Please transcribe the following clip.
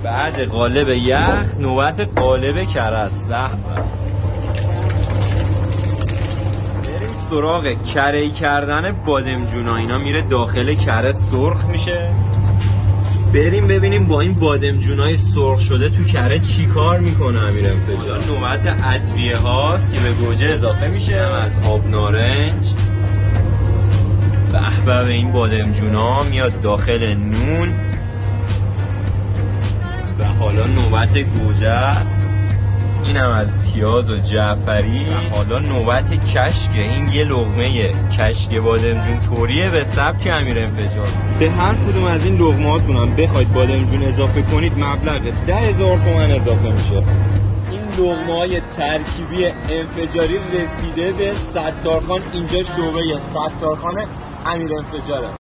بعد قالب یخ نوبت قالب کرس. به بریم سراغ کره‌ای کردن بادمجونا. اینا میره داخل کره سرخ میشه. بریم ببینیم با این بادمجونای سرخ شده تو کره چی کار میکنه امیر انفجار. نوبت ادویه هاست که به گوجه اضافه میشه از آب نارنج. به این بادمجونا میاد داخل نون و حالا نوبت گوجه است. اینم از پیاز و جعفری. و حالا نوبت کشکه. این یه لقمه کشک بادمجون طوریه به سبک امیر انفجار. به هر کدوم از این لقمه هاتون هم بخواید بادمجون اضافه کنید مبلغ 10,000 تومان اضافه میشه. این لقمه های ترکیبی انفجاری رسیده به ستارخان. اینجا شعبه ستارخان امیر انفجاره.